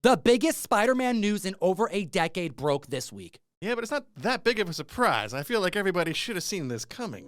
The biggest Spider-Man news in over a decade broke this week. Yeah, but it's not that big of a surprise. I feel like everybody should have seen this coming.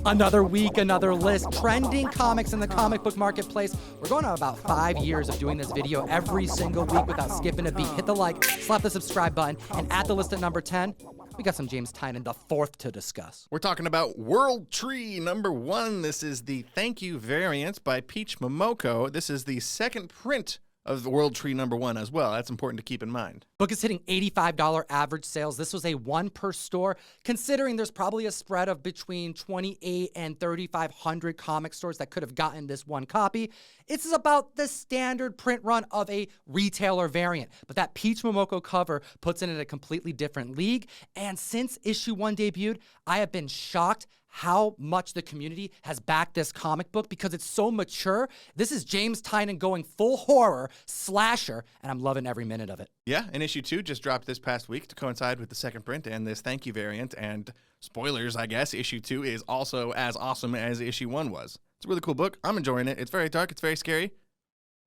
Another week, another list. Trending comics in the comic book marketplace. We're going on about 5 years of doing this video every single week without skipping a beat. Hit the like, slap the subscribe button, and at the list at number 10, we got some James Tynion the Fourth to discuss. We're talking about World Tree number 1. This is the Thank You variant by Peach Momoko. This is the second print of the World Tree number 1 as well. That's important to keep in mind. Book is hitting $85 average sales. This was a 1 per store, considering there's probably a spread of between 28 and 3,500 comic stores that could have gotten this one copy. It's about the standard print run of a retailer variant, but that Peach Momoko cover puts it in a completely different league. And since issue 1 debuted, I have been shocked how much the community has backed this comic book because it's so mature. This is James Tynion going full horror, slasher, and I'm loving every minute of it. Yeah, and issue 2 just dropped this past week to coincide with the second print and this Thank You variant. And spoilers, I guess, issue 2 is also as awesome as issue 1 was. It's a really cool book. I'm enjoying it. It's very dark. It's very scary.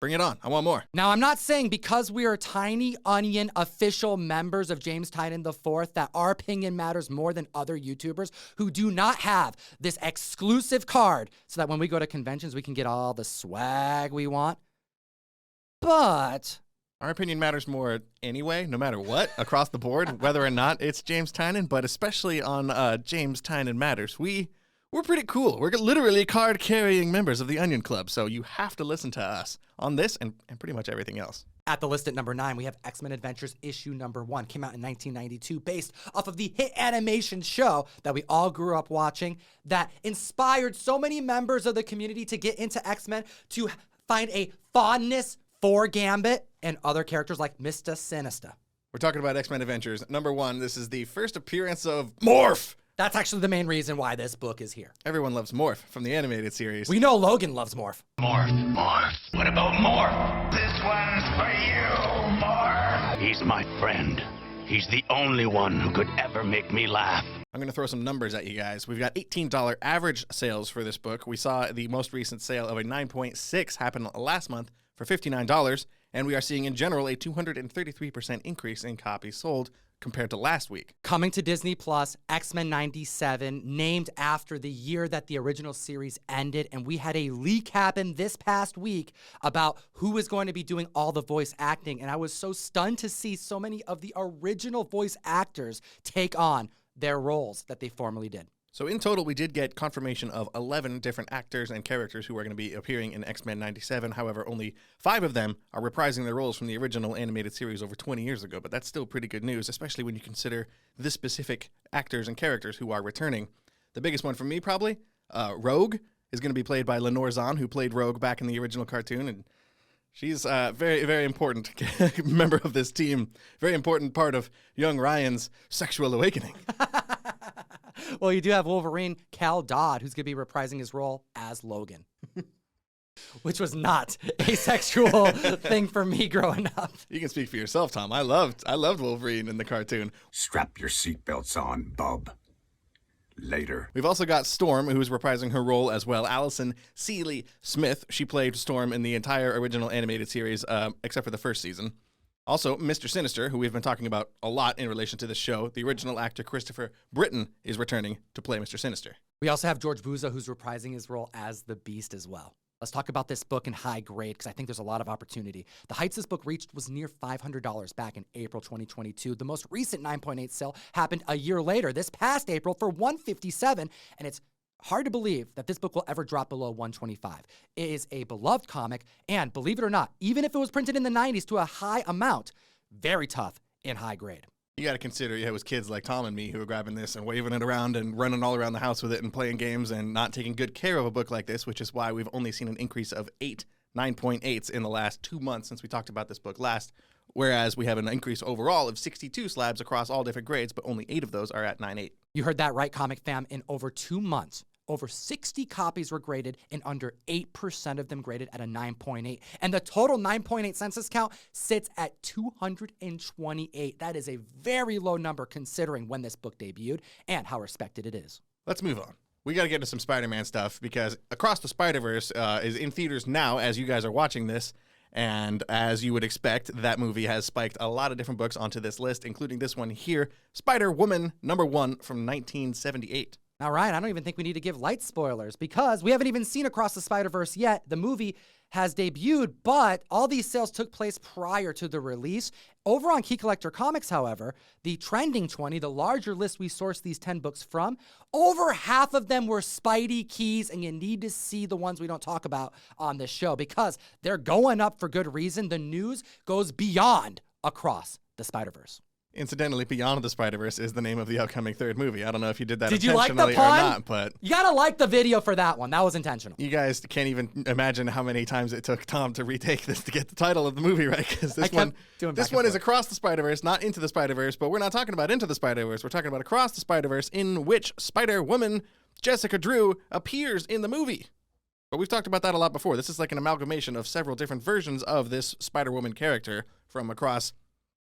Bring it on. I want more. Now, I'm not saying because we are Tiny Onion official members of James Tynion IV that our opinion matters more than other YouTubers who do not have this exclusive card so that when we go to conventions, we can get all the swag we want. But our opinion matters more anyway, no matter what, across the board, whether or not it's James Tynion, but especially on James Tynion Matters. We're pretty cool. We're literally card-carrying members of the Onion Club, so you have to listen to us on this and pretty much everything else. At the list at number 9, we have XMen Adventures issue number 1. Came out in 1992, based off of the hit animation show that we all grew up watching that inspired so many members of the community to get into X-Men, to find a fondness for Gambit and other characters like Mr. Sinister. We're talking about X-Men Adventures. Number 1, this is the first appearance of Morph. That's actually the main reason why this book is here. Everyone loves Morph from the animated series. We know Logan loves Morph. Morph. What about Morph? This one's for you, Morph. He's my friend. He's the only one who could ever make me laugh. I'm going to throw some numbers at you guys. We've got $18 average sales for this book. We saw the most recent sale of a 9.6 happen last month for $59, and we are seeing in general a 233% increase in copies sold compared to last week. Coming to Disney Plus, X-Men 97, named after the year that the original series ended, and we had a leak happen this past week about who is going to be doing all the voice acting, and I was so stunned to see so many of the original voice actors take on their roles that they formerly did. So in total, we did get confirmation of 11 different actors and characters who are going to be appearing in X-Men 97. However, only 5 of them are reprising their roles from the original animated series over 20 years ago. But that's still pretty good news, especially when you consider the specific actors and characters who are returning. The biggest one for me, probably, Rogue is going to be played by Lenore Zahn, who played Rogue back in the original cartoon. And she's a very, very important member of this team. Very important part of young Ryan's sexual awakening. Well, you do have Wolverine Cal Dodd, who's going to be reprising his role as Logan, which was not a sexual thing for me growing up. You can speak for yourself, Tom. I loved Wolverine in the cartoon. Strap your seatbelts on, bub. Later. We've also got Storm, who's reprising her role as well. Allison Seeley Smith. She played Storm in the entire original animated series, except for the first season. Also, Mr. Sinister, who we've been talking about a lot in relation to this show, the original actor Christopher Britton is returning to play Mr. Sinister. We also have George Buza, who's reprising his role as the Beast as well. Let's talk about this book in high grade, because I think there's a lot of opportunity. The heights this book reached was near $500 back in April 2022. The most recent 9.8 sale happened a year later, this past April, for $157, and it's hard to believe that this book will ever drop below $125. It is a beloved comic, and believe it or not, even if it was printed in the 90s to a high amount, very tough in high grade. You got to consider it was kids like Tom and me who were grabbing this and waving it around and running all around the house with it and playing games and not taking good care of a book like this, which is why we've only seen an increase of 9.8s in the last 2 months since we talked about this book last, whereas we have an increase overall of 62 slabs across all different grades, but only 8 of those are at 9.8. You heard that right, Comic Fam. In over 2 months, over 60 copies were graded, and under 8% of them graded at a 9.8. And the total 9.8 census count sits at 228. That is a very low number considering when this book debuted and how respected it is. Let's move on. we got to get into some Spider-Man stuff because Across the Spider-Verse is in theaters now as you guys are watching this. And as you would expect, that movie has spiked a lot of different books onto this list, including this one here, Spider-Woman #1 from 1978. Now, Ryan, I don't even think we need to give light spoilers because we haven't even seen Across the Spider-Verse yet. The movie has debuted, but all these sales took place prior to the release. Over on Key Collector Comics, however, the Trending 20, the larger list we sourced these 10 books from, over half of them were Spidey keys, and you need to see the ones we don't talk about on this show because they're going up for good reason. The news goes beyond Across the Spider-Verse. Incidentally, Beyond the Spider-Verse is the name of the upcoming third movie. I don't know if you did that Did you like the intentionally pun? or not, but you gotta like the video for that one. That was intentional. You guys can't even imagine how many times it took Tom to retake this to get the title of the movie right, because this one is Across the Spider-Verse, not Into the Spider-Verse, but we're not talking about Into the Spider-Verse. We're talking about Across the Spider-Verse, in which Spider-Woman Jessica Drew appears in the movie. But we've talked about that a lot before. This is like an amalgamation of several different versions of this Spider-Woman character from across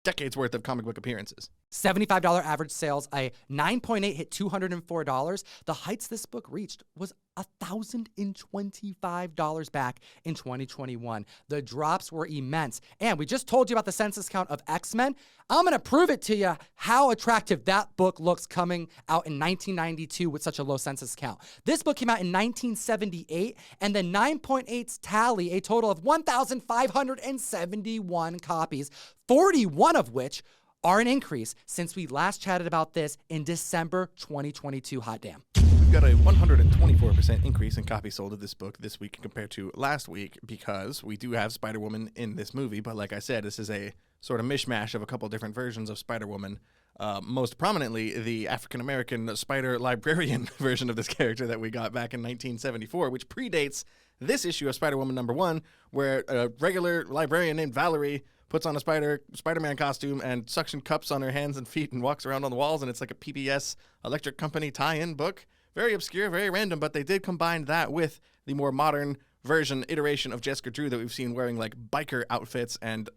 decades worth of comic book appearances. $75 average sales, a 9.8 hit $204. The heights this book reached was $1,025 back in 2021. The drops were immense. And we just told you about the census count of X-Men. I'm going to prove it to you how attractive that book looks coming out in 1992 with such a low census count. This book came out in 1978, and the 9.8s tally a total of 1,571 copies, 41 of which are an increase since we last chatted about this in December 2022. Hot damn. We've got a 124% increase in copies sold of this book this week compared to last week because we do have Spider-Woman in this movie. But like I said, this is a sort of mishmash of a couple different versions of Spider-Woman. Most prominently, the African-American spider librarian version of this character that we got back in 1974, which predates this issue of Spider-Woman #1, where a regular librarian named Valerie puts on a Spider-Man costume and suction cups on her hands and feet and walks around on the walls, and it's like a PBS Electric Company tie-in book. Very obscure, very random, but they did combine that with the more modern iteration of Jessica Drew that we've seen wearing like biker outfits and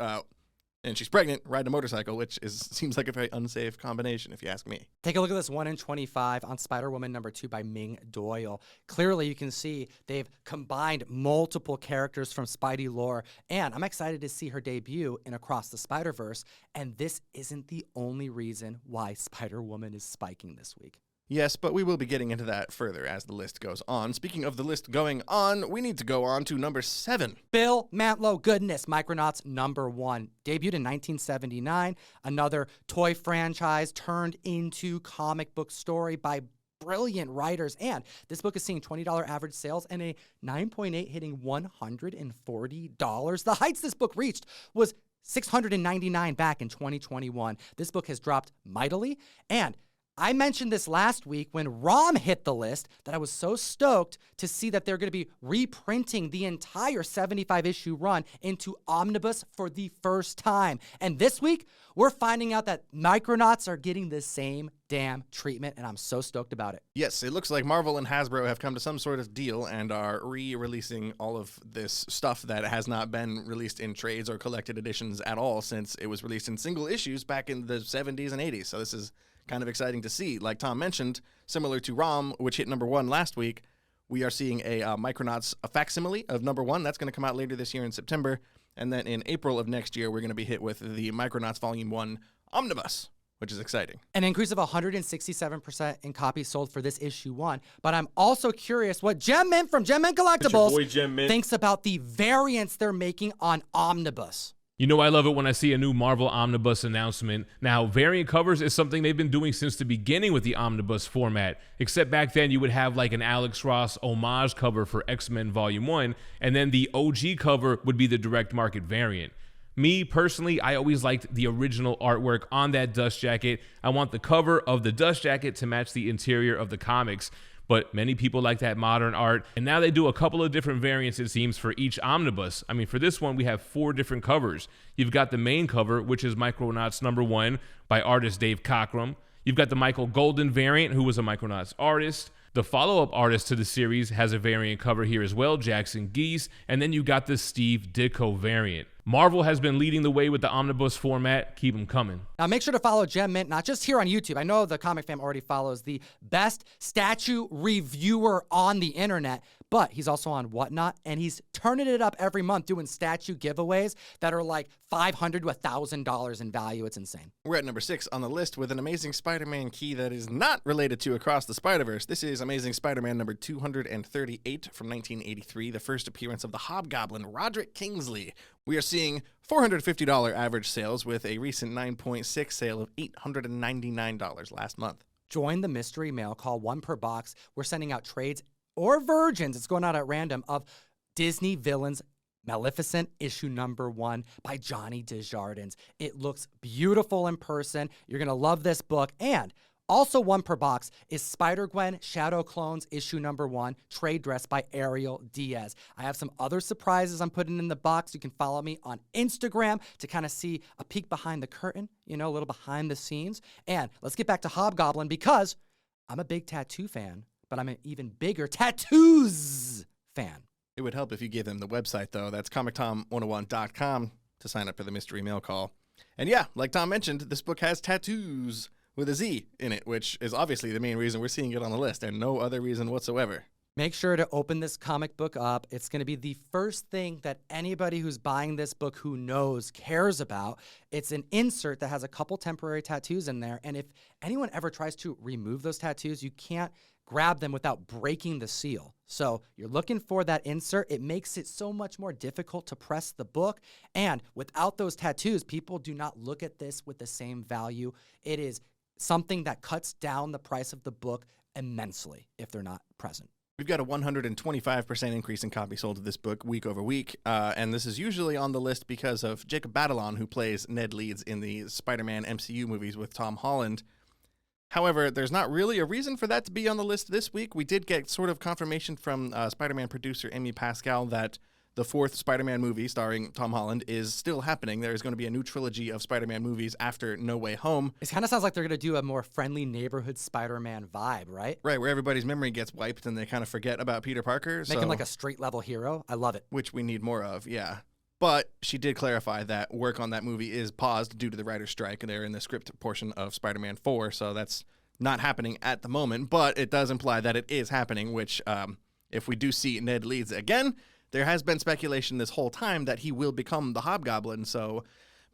she's pregnant, riding a motorcycle, which seems like a very unsafe combination, if you ask me. Take a look at this 1 in 25 on Spider-Woman #2 by Ming Doyle. Clearly, you can see they've combined multiple characters from Spidey lore, and I'm excited to see her debut in Across the Spider-Verse, and this isn't the only reason why Spider-Woman is spiking this week. Yes, but we will be getting into that further as the list goes on. Speaking of the list going on, we need to go on to number 7. Bill Mantlo Goodness, Micronauts #1. Debuted in 1979. Another toy franchise turned into comic book story by brilliant writers. And this book is seeing $20 average sales and a 9.8 hitting $140. The heights this book reached was $699 back in 2021. This book has dropped mightily, and I mentioned this last week when ROM hit the list that I was so stoked to see that they're going to be reprinting the entire 75-issue run into omnibus for the first time. And this week, we're finding out that Micronauts are getting the same damn treatment, and I'm so stoked about it. Yes, it looks like Marvel and Hasbro have come to some sort of deal and are re-releasing all of this stuff that has not been released in trades or collected editions at all since it was released in single issues back in the 70s and 80s. So this is kind of exciting to see. Like Tom mentioned, similar to ROM, which hit #1 last week, we are seeing a Micronauts facsimile of #1. That's going to come out later this year in September. And then in April of next year, we're going to be hit with the Micronauts Volume 1 Omnibus, which is exciting. An increase of 167% in copies sold for this issue 1. But I'm also curious what Gem Mint from Gem Mint Collectibles thinks about the variants they're making on Omnibus. You know, I love it when I see a new Marvel Omnibus announcement. Now, variant covers is something they've been doing since the beginning with the Omnibus format, except back then you would have like an Alex Ross homage cover for X-Men Volume 1, and then the OG cover would be the direct market variant. Me, personally, I always liked the original artwork on that dust jacket. I want the cover of the dust jacket to match the interior of the comics. But many people like that modern art, and now they do a couple of different variants, it seems, for each omnibus. I mean, for this one, we have 4 different covers. You've got the main cover, which is Micronauts #1 by artist Dave Cockrum. You've got the Michael Golden variant, who was a Micronauts artist. The follow-up artist to the series has a variant cover here as well, Jackson Geese, and then you got the Steve Ditko variant. Marvel has been leading the way with the omnibus format. Keep them coming. Now make sure to follow Gem Mint, not just here on YouTube. I know the Comic Fam already follows the best statue reviewer on the internet, but he's also on Whatnot, and he's turning it up every month doing statue giveaways that are like $500 to $1,000 in value. It's insane. We're at number 6 on the list with an Amazing Spider-Man key that is not related to Across the Spider-Verse. This is Amazing Spider-Man number 238 from 1983, the first appearance of the Hobgoblin, Roderick Kingsley. We are seeing $450 average sales with a recent 9.6 sale of $899 last month. Join the mystery mail, call 1 per box. We're sending out trades or virgins, it's going out at random, of Disney Villains Maleficent issue number 1 by Johnny Desjardins. It looks beautiful in person. You're going to love this book. And also 1 per box is Spider-Gwen Shadow Clones issue number 1, trade dress by Ariel Diaz. I have some other surprises I'm putting in the box. You can follow me on Instagram to kind of see a peek behind the curtain, you know, a little behind the scenes. And let's get back to Hobgoblin because I'm a big tattoo fan, but I'm an even bigger tattoos fan. It would help if you gave them the website, though. That's comictom101.com to sign up for the mystery mail call. And yeah, like Tom mentioned, this book has tattoos with a Z in it, which is obviously the main reason we're seeing it on the list, and no other reason whatsoever. Make sure to open this comic book up. It's going to be the first thing that anybody who's buying this book who knows cares about. It's an insert that has a couple temporary tattoos in there, and if anyone ever tries to remove those tattoos, you can't grab them without breaking the seal. So you're looking for that insert. It makes it so much more difficult to press the book, and without those tattoos, people do not look at this with the same value. It is something that cuts down the price of the book immensely if they're not present. We've got a 125% increase in copies sold of this book week over week, and this is usually on the list because of Jacob Batalon, who plays Ned Leeds in the Spider-Man MCU movies with Tom Holland. However, there's not really a reason for that to be on the list this week. We did get sort of confirmation from Spider-Man producer Amy Pascal that the 4th Spider-Man movie starring Tom Holland is still happening. There is going to be a new trilogy of Spider-Man movies after No Way Home. It kind of sounds like they're going to do a more friendly neighborhood Spider-Man vibe, right? Right, where everybody's memory gets wiped and they kind of forget about Peter Parker. Make him like a straight-level hero. I love it. Which we need more of, yeah. But she did clarify that work on that movie is paused due to the writer's strike. They're in the script portion of Spider-Man 4, so that's not happening at the moment. But it does imply that it is happening, which if we do see Ned Leeds again, there has been speculation this whole time that he will become the Hobgoblin, so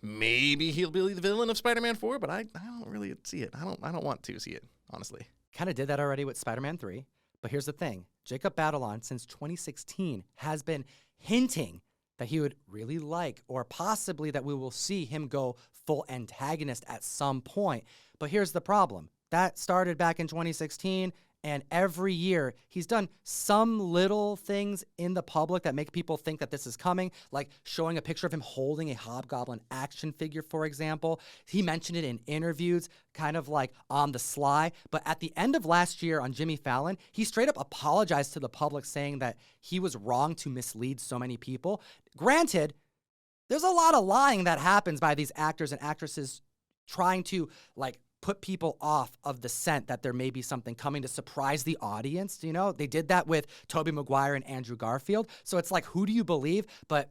maybe he'll be the villain of Spider-Man 4, but I don't really see it. I don't want to see it, honestly. Kind of did that already with Spider-Man 3, but here's the thing. Jacob Batalon, since 2016, has been hinting that he would really like, or possibly that we will see him go full antagonist at some point. But here's the problem. That started back in 2016, and every year he's done some little things in the public that make people think that this is coming, like showing a picture of him holding a Hobgoblin action figure, for example. He mentioned it in interviews, kind of like on the sly. But at the end of last year on Jimmy Fallon, he straight up apologized to the public, saying that he was wrong to mislead so many people. Granted, there's a lot of lying that happens by these actors and actresses trying to put people off of the scent that there may be something coming to surprise the audience. You know, they did that with Tobey Maguire and Andrew Garfield. So it's like, who do you believe? But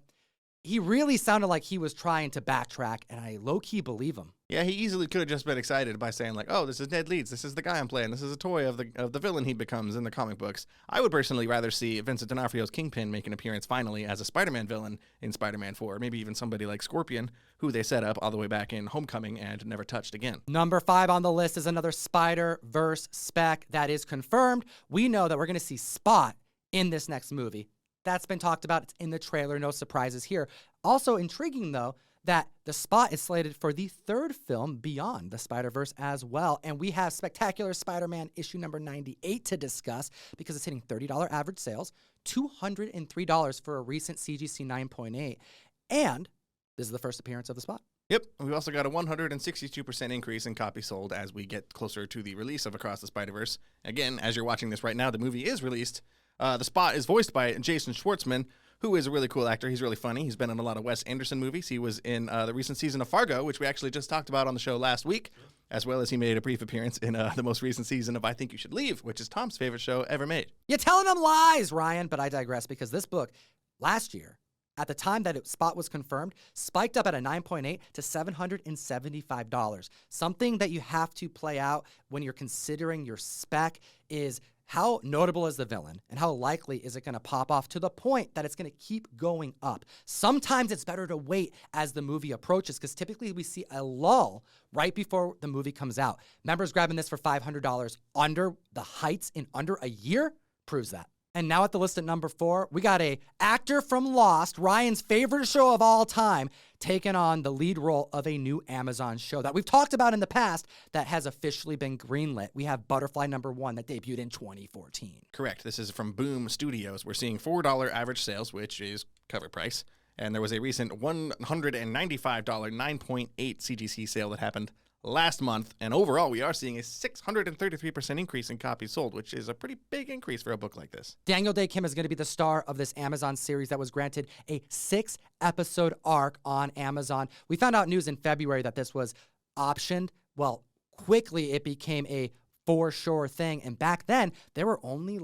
he really sounded like he was trying to backtrack, and I low-key believe him. Yeah, he easily could have just been excited by saying, like, oh, this is Ned Leeds. This is the guy I'm playing. This is a toy of the villain he becomes in the comic books. I would personally rather see Vincent D'Onofrio's Kingpin make an appearance finally as a Spider-Man villain in Spider-Man 4. Maybe even somebody like Scorpion, who they set up all the way back in Homecoming and never touched again. Number 5 on the list is another Spider-Verse spec that is confirmed. We know that we're going to see Spot in this next movie. That's been talked about. It's in the trailer. No surprises here. Also intriguing, though, that the Spot is slated for the 3rd film Beyond the Spider-Verse as well. And we have Spectacular Spider-Man issue number 98 to discuss because it's hitting $30 average sales, $203 for a recent CGC 9.8. And this is the first appearance of the Spot. Yep. We've also got a 162% increase in copies sold as we get closer to the release of Across the Spider-Verse. Again, as you're watching this right now, the movie is released. The Spot is voiced by Jason Schwartzman, who is a really cool actor. He's really funny. He's been in a lot of Wes Anderson movies. He was in the recent season of Fargo, which we actually just talked about on the show last week, as well as he made a brief appearance in the most recent season of I Think You Should Leave, which is Tom's favorite show ever made. You're telling them lies, Ryan, but I digress because this book last year, at the time that its spot was confirmed, spiked up at a 9.8 to $775. Something that you have to play out when you're considering your spec is how notable is the villain and how likely is it going to pop off to the point that it's going to keep going up. Sometimes it's better to wait as the movie approaches because typically we see a lull right before the movie comes out. Members grabbing this for $500 under the heights in under a year proves that. And now at the list at number 4, we got a actor from Lost, Ryan's favorite show of all time, taking on the lead role of a new Amazon show that we've talked about in the past that has officially been greenlit. We have Butterfly number 1 that debuted in 2014. Correct. This is from Boom Studios. We're seeing $4 average sales, which is cover price. And there was a recent $195 9.8 CGC sale that happened last month, and overall we are seeing a 633% increase in copies sold, which is a pretty big increase for a book like this. Daniel Day Kim is going to be the star of this Amazon series that was granted a 6-episode arc on Amazon. We found out news in February that this was optioned. Well, quickly it became a for sure thing, and back then there were only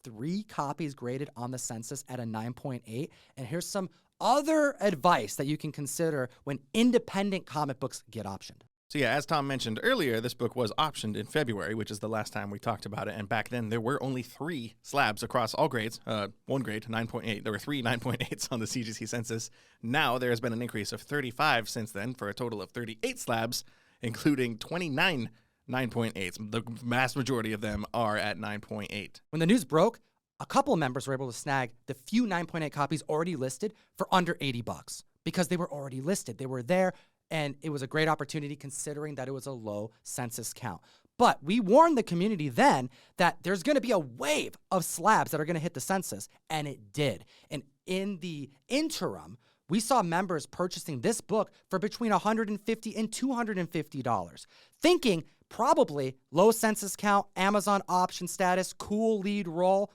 3 copies graded on the census at a 9.8, and here's some other advice that you can consider when independent comic books get optioned. So yeah, as Tom mentioned earlier, this book was optioned in February, which is the last time we talked about it. And back then, there were only 3 slabs across all grades. One grade, 9.8. There were 3 9.8s on the CGC census. Now there has been an increase of 35 since then, for a total of 38 slabs, including 29 9.8s. The vast majority of them are at 9.8. When the news broke, a couple of members were able to snag the few 9.8 copies already listed for under $80 because they were already listed. They were there. And it was a great opportunity considering that it was a low census count. But we warned the community then that there's going to be a wave of slabs that are going to hit the census, and it did. And in the interim, we saw members purchasing this book for between $150 and $250, thinking probably low census count, Amazon option status, cool lead role.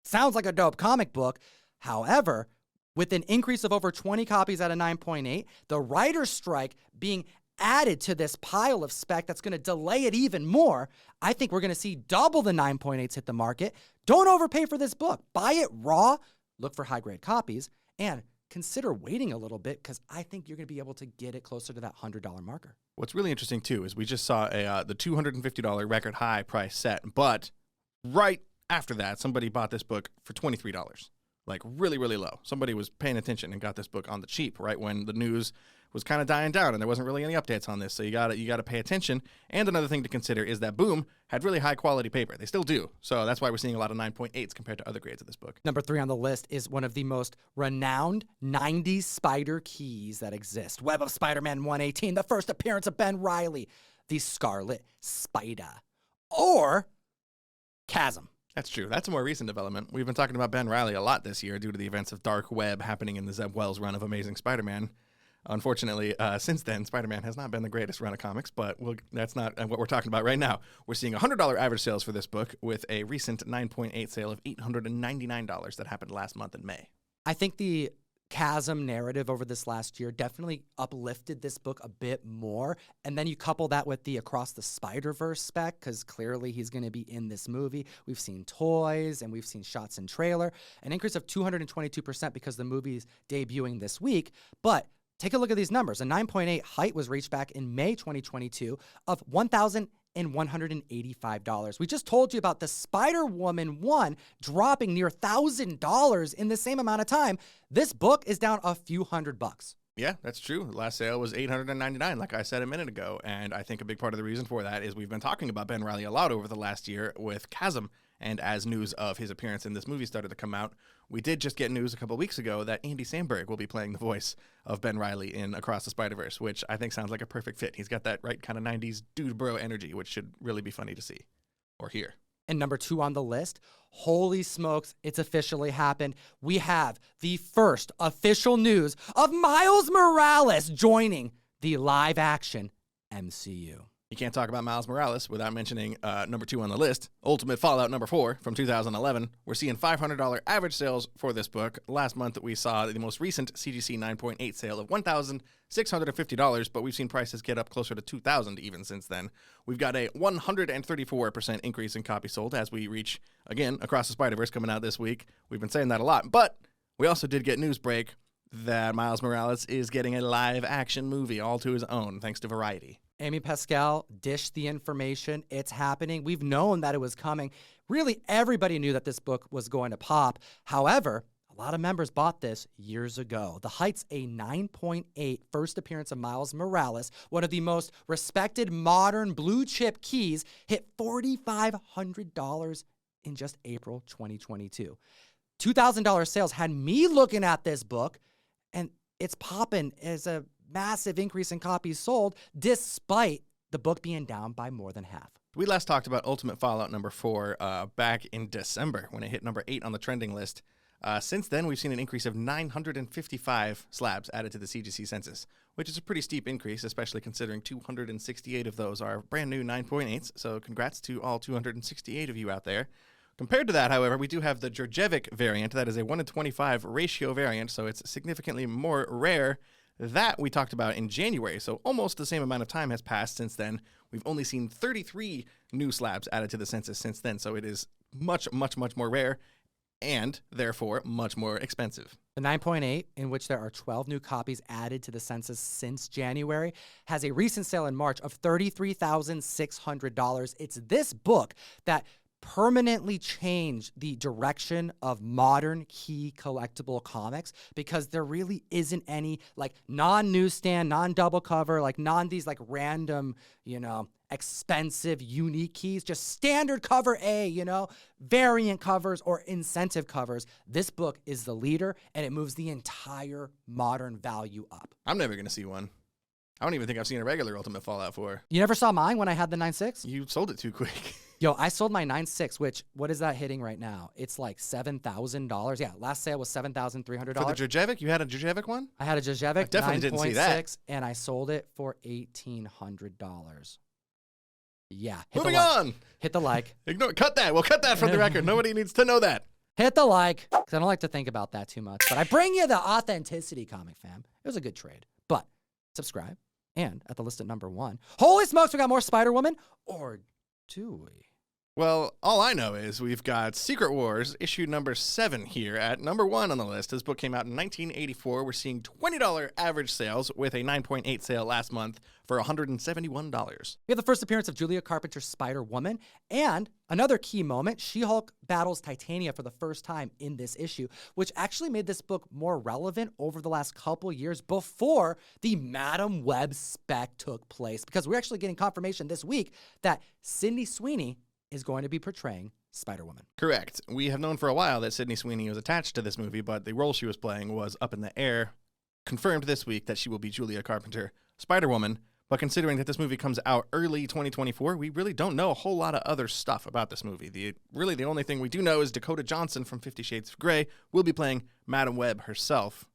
Sounds like a dope comic book. However, with an increase of over 20 copies at a 9.8, the writer's strike being added to this pile of spec that's going to delay it even more, I think we're going to see double the 9.8s hit the market. Don't overpay for this book. Buy it raw, look for high-grade copies, and consider waiting a little bit because I think you're going to be able to get it closer to that $100 marker. What's really interesting, too, is we just saw the $250 record high price set, but right after that, somebody bought this book for $23. Really, really low. Somebody was paying attention and got this book on the cheap right when the news was kind of dying down and there wasn't really any updates on this. So you got to pay attention. And another thing to consider is that Boom had really high quality paper. They still do. So that's why we're seeing a lot of 9.8s compared to other grades of this book. Number 3 on the list is one of the most renowned 90s spider keys that exist. Web of Spider-Man 118, the first appearance of Ben Reilly, the Scarlet Spider, or Chasm. That's true. That's a more recent development. We've been talking about Ben Reilly a lot this year due to the events of Dark Web happening in the Zeb Wells run of Amazing Spider-Man. Unfortunately, since then, Spider-Man has not been the greatest run of comics, but that's not what we're talking about right now. We're seeing $100 average sales for this book with a recent 9.8 sale of $899 that happened last month in May. I think the Chasm narrative over this last year definitely uplifted this book a bit more. And then you couple that with the Across the Spider-Verse spec, because clearly he's going to be in this movie. We've seen toys and we've seen shots in trailer. An increase of 222% because the movie's debuting this week. But take a look at these numbers. A 9.8 height was reached back in May 2022 of $1,185. We just told you about the Spider-Woman 1 dropping near $1,000 in the same amount of time. This book is down a few $100. Yeah, that's true. The last sale was $899, like I said a minute ago. And I think a big part of the reason for that is we've been talking about Ben Reilly a lot over the last year with Chasm. And as news of his appearance in this movie started to come out, we did just get news a couple weeks ago that Andy Samberg will be playing the voice of Ben Reilly in Across the Spider-Verse, which I think sounds like a perfect fit. He's got that right kind of 90s dude bro energy, which should really be funny to see or hear. And number 2 on the list, holy smokes, it's officially happened. We have the first official news of Miles Morales joining the live-action MCU. You can't talk about Miles Morales without mentioning number 2 on the list, Ultimate Fallout number 4 from 2011. We're seeing $500 average sales for this book. Last month, we saw the most recent CGC 9.8 sale of $1,650, but we've seen prices get up closer to $2,000 even since then. We've got a 134% increase in copies sold as we reach, again, Across the Spider-Verse coming out this week. We've been saying that a lot, but we also did get news break that Miles Morales is getting a live-action movie all to his own, thanks to Variety. Amy Pascal dished the information. It's happening. We've known that it was coming. Really, everybody knew that this book was going to pop. However, a lot of members bought this years ago. The Heights, a 9.8 first appearance of Miles Morales, one of the most respected modern blue chip keys, hit $4,500 in just April 2022. $2,000 sales had me looking at this book, and it's popping as a massive increase in copies sold, despite the book being down by more than half. We last talked about Ultimate Fallout number 4 back in December when it hit number 8 on the trending list. Since then, we've seen an increase of 955 slabs added to the CGC census, which is a pretty steep increase, especially considering 268 of those are brand new 9.8s. So congrats to all 268 of you out there. Compared to that, however, we do have the Djurjevic variant. That is a 1 in 25 ratio variant, so it's significantly more rare. That we talked about in January, so almost the same amount of time has passed since then. We've only seen 33 new slabs added to the census since then, so it is much, much, much more rare and, therefore, much more expensive. The 9.8, in which there are 12 new copies added to the census since January, has a recent sale in March of $33,600. It's this book that permanently change the direction of modern key collectible comics, because there really isn't any like non-newsstand, non-double cover, like these like random, expensive, unique keys, just standard cover A, variant covers or incentive covers. This book is the leader, and it moves the entire modern value up. I'm never going to see one. I don't even think I've seen a regular Ultimate Fallout 4. You never saw mine when I had the 9.6? You sold it too quick. Yo, I sold my 9.6, which, what is that hitting right now? It's like $7,000. Yeah, last sale was $7,300. For the Djurjevic? You had a Djurjevic one? I had a Djurjevic, I definitely didn't see that. 9.6, and I sold it for $1,800. Yeah. Moving on. Hit the like. Cut that. We'll cut that from the record. Nobody needs to know that. Hit the like, because I don't like to think about that too much. But I bring you the authenticity, comic fam. It was a good trade. But subscribe. And at the list at number 1, holy smokes, we got more Spider-Woman, or do we? Well, all I know is we've got Secret Wars, issue number 7 here at number 1 on the list. This book came out in 1984. We're seeing $20 average sales with a 9.8 sale last month for $171. We have the first appearance of Julia Carpenter's Spider-Woman, and another key moment, She-Hulk battles Titania for the first time in this issue, which actually made this book more relevant over the last couple years before the Madam Web spec took place, because we're actually getting confirmation this week that Sydney Sweeney is going to be portraying Spider-Woman. Correct. We have known for a while that Sydney Sweeney was attached to this movie, but the role she was playing was up in the air. Confirmed this week that she will be Julia Carpenter, Spider-Woman, but considering that this movie comes out early 2024, we really don't know a whole lot of other stuff about this movie. The only thing we do know is Dakota Johnson from 50 Shades of Grey will be playing Madam Web herself.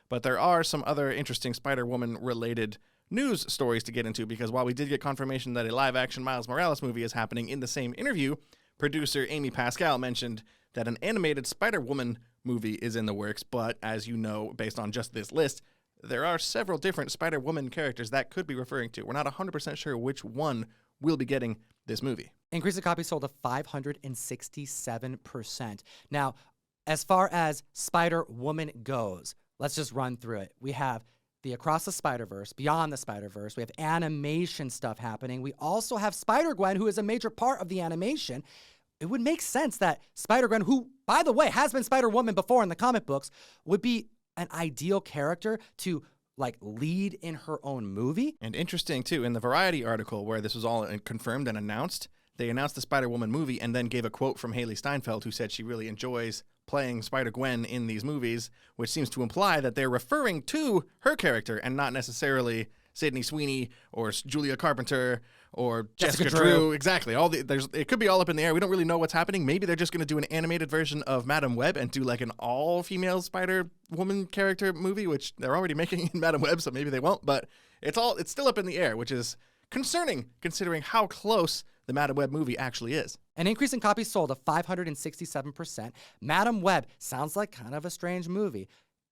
But there are some other interesting Spider-Woman-related news stories to get into, because while we did get confirmation that a live-action Miles Morales movie is happening, in the same interview, producer Amy Pascal mentioned that an animated Spider-Woman movie is in the works, but as you know, based on just this list, there are several different Spider-Woman characters that could be referring to. We're not 100% sure which one will be getting this movie. Increase of copies sold of 567%. Now, as far as Spider-Woman goes, let's just run through it. We have the Across the Spider-Verse, Beyond the Spider-Verse. We have animation stuff happening. We also have Spider-Gwen, who is a major part of the animation. It would make sense that Spider-Gwen, who, by the way, has been Spider-Woman before in the comic books, would be an ideal character to lead in her own movie. And interesting, too, in the Variety article where this was all confirmed and announced, they announced the Spider-Woman movie and then gave a quote from Haley Steinfeld, who said she really enjoys playing Spider-Gwen in these movies, which seems to imply that they're referring to her character and not necessarily Sydney Sweeney or Julia Carpenter or Jessica Drew. Exactly. It could be all up in the air. We don't really know what's happening. Maybe they're just going to do an animated version of Madam Web and do an all-female Spider-Woman character movie, which they're already making in Madam Web, so maybe they won't. But it's still up in the air, which is concerning considering how close the Madam Web movie actually is. An increase in copies sold of 567%. Madam Web sounds like kind of a strange movie.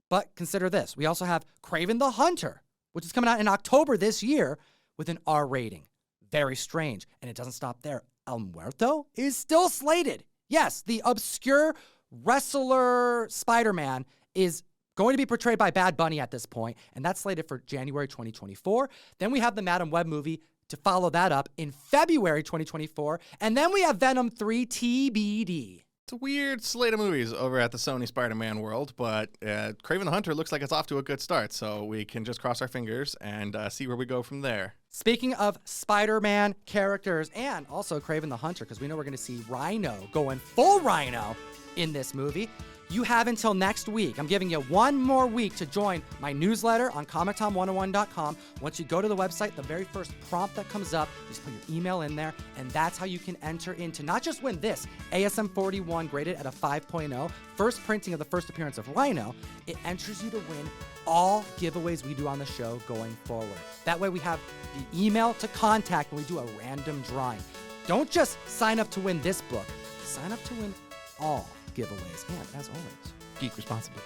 But consider this. We also have Kraven the Hunter, which is coming out in October this year with an R rating. Very strange. And it doesn't stop there. El Muerto is still slated. Yes, the obscure wrestler SpiderMan is going to be portrayed by Bad Bunny at this point, and that's slated for January 2024. Then we have the Madam Web movie to follow that up in February 2024, and then we have Venom 3 TBD. It's a weird slate of movies over at the Sony Spider-Man world, but Kraven the Hunter looks like it's off to a good start, so we can just cross our fingers and see where we go from there. Speaking of Spider-Man characters and also Kraven the Hunter, because we know we're going to see Rhino going full Rhino in this movie, you have until next week. I'm giving you one more week to join my newsletter on ComicTom101.com. Once you go to the website, the very first prompt that comes up, you just put your email in there, and that's how you can enter into not just win this ASM 41 graded at a 5.0, first printing of the first appearance of Rhino, it enters you to win all giveaways we do on the show going forward. That way we have the email to contact when we do a random drawing. Don't just sign up to win this book, sign up to win all giveaways. And as always, geek responsibly.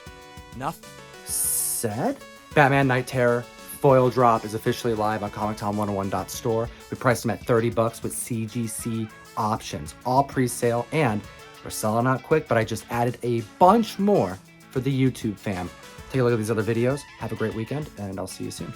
Enough said? Batman Night Terror foil drop is officially live on ComicTom101.store. We priced them at $30 with CGC options, all pre-sale, and we're selling out quick, but I just added a bunch more for the YouTube fam. Take a look at these other videos. Have a great weekend, and I'll see you soon.